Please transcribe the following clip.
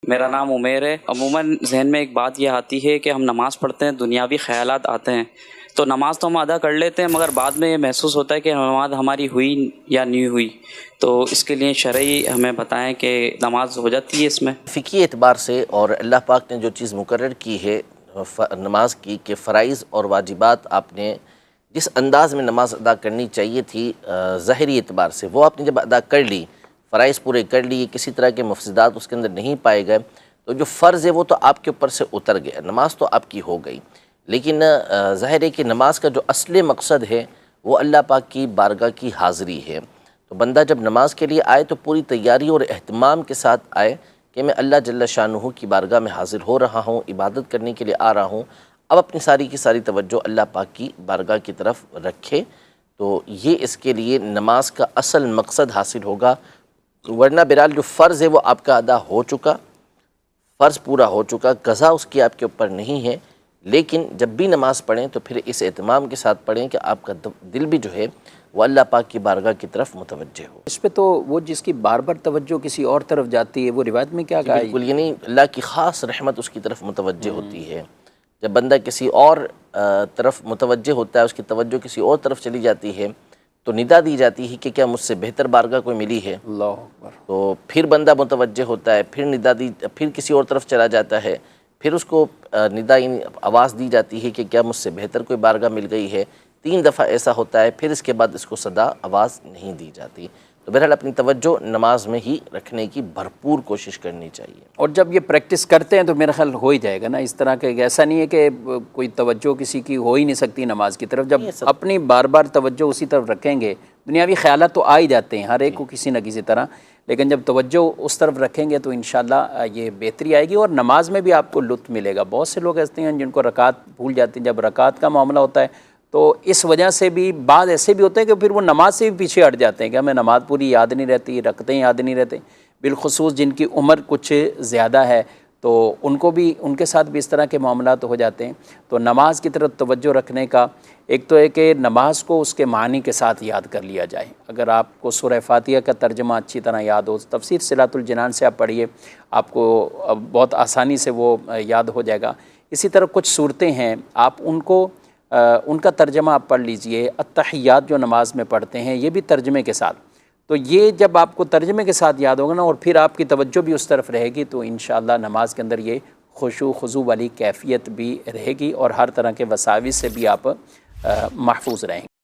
मेरा नाम उमेर है। अमूमन जहन में एक बात यह आती है कि हम नमाज़ पढ़ते हैं, दुनियावी ख़यालात आते हैं, तो नमाज़ तो हम अदा कर लेते हैं, मगर बाद में ये महसूस होता है कि नमाज हमारी हुई या नहीं हुई। तो इसके लिए शरई हमें बताएं कि नमाज हो जाती है इसमें फ़िकी एतबार से। और अल्लाह पाक ने जो चीज़ मुकर्रर की है नमाज की कि फ़राइज़ और वाजिबात आपने जिस अंदाज़ में नमाज अदा करनी चाहिए थी ज़ाहिरी एतबार से, वो आपने जब अदा कर ली, फ़राइज़ पूरे कर लिए, किसी तरह के मुफ़्सिदात उसके अंदर नहीं पाए गए, तो जो फ़र्ज़ है वो तो आपके ऊपर से उतर गया, नमाज तो आपकी हो गई। लेकिन ज़ाहिर है कि नमाज का जो असली मकसद है वो अल्लाह पाक की बारगाह की हाज़िरी है। तो बंदा जब नमाज के लिए आए तो पूरी तैयारी और अहतमाम के साथ आए कि मैं अल्लाह जल्ल शानुहु की बारगाह में हाज़िर हो रहा हूँ, इबादत करने के लिए आ रहा हूँ। अब अपनी सारी की सारी तवज्जो अल्लाह पाक की बारगाह की तरफ रखे, तो ये इसके लिए नमाज का असल मकसद हासिल होगा। वरना बहरहाल जो फ़र्ज़ है वो आपका अदा हो चुका, फ़र्ज़ पूरा हो चुका, क़ज़ा उसकी आपके ऊपर नहीं है। लेकिन जब भी नमाज़ पढ़ें तो फिर इस एहतमाम के साथ पढ़ें कि आपका दिल भी जो है वो अल्लाह पाक की बारगाह की तरफ मुतवज्जे हो। इस पे तो वो जिसकी बार बार तवज्जो किसी और तरफ जाती है, वो रिवायत में क्या कहा है? बिल्कुल, यानी अल्लाह की ख़ास रहमत उसकी तरफ मुतवज्जे होती है। जब बंदा किसी और तरफ मुतवज्जे होता है, उसकी तवज्जो किसी और तरफ चली जाती है, तो निदा दी जाती है कि क्या मुझसे बेहतर बारगाह कोई मिली है। अल्लाह अकबर। तो फिर बंदा मुतवज्जे होता है, फिर निदा दी, फिर किसी और तरफ चला जाता है, फिर उसको निदा आवाज़ दी जाती है कि क्या मुझसे बेहतर कोई बारगाह मिल गई है। 3 दफ़ा ऐसा होता है, फिर इसके बाद इसको सदा आवाज़ नहीं दी जाती। तो बहरहाल अपनी तवज्जो नमाज में ही रखने की भरपूर कोशिश करनी चाहिए। और जब ये प्रैक्टिस करते हैं तो मेरा ख्याल हो ही जाएगा ना। इस तरह के ऐसा नहीं है कि कोई तवज्जो किसी की हो ही नहीं सकती नमाज की तरफ। जब अपनी बार बार तवज्जो उसी तरफ रखेंगे, दुनियावी ख्यालात तो आ ही जाते हैं हर एक को किसी न किसी तरह, लेकिन जब तवज्जो उस तरफ रखेंगे तो इंशाल्लाह ये बेहतरी आएगी और नमाज में भी आपको लुत्फ़ मिलेगा। बहुत से लोग ऐसे हैं जिनको रकात भूल जाते हैं, जब रकात का मामला होता है तो इस वजह से भी बाद ऐसे भी होते हैं कि फिर वो नमाज से भी पीछे हट जाते हैं कि हमें नमाज पूरी याद नहीं रहती, रखते हैं याद नहीं रहते। बिलखुसूस जिनकी उम्र कुछ ज़्यादा है तो उनको भी, उनके साथ भी इस तरह के मामला तो हो जाते हैं। तो नमाज की तरफ तवज्जो रखने का एक तो है कि नमाज को उसके मानी के साथ याद कर लिया जाए। अगर आपको सूरह फातिहा का तर्जमा अच्छी तरह याद हो, तफसीर सिलातुल जिनान से आप पढ़िए, आपको बहुत आसानी से वो याद हो जाएगा। इसी तरह कुछ सूरतें हैं, आप उनको उनका तर्जमा आप पढ़ लीजिए। अत्तहियात जो नमाज में पढ़ते हैं ये भी तर्जमे के साथ, तो ये जब आपको तर्जमे के साथ याद होगा ना और फिर आपकी तवज्जो भी उस तरफ रहेगी तो इंशाअल्लाह नमाज के अंदर ये खुशू खुजू वाली कैफियत भी रहेगी और हर तरह के वसाविस से भी आप महफूज रहेंगे।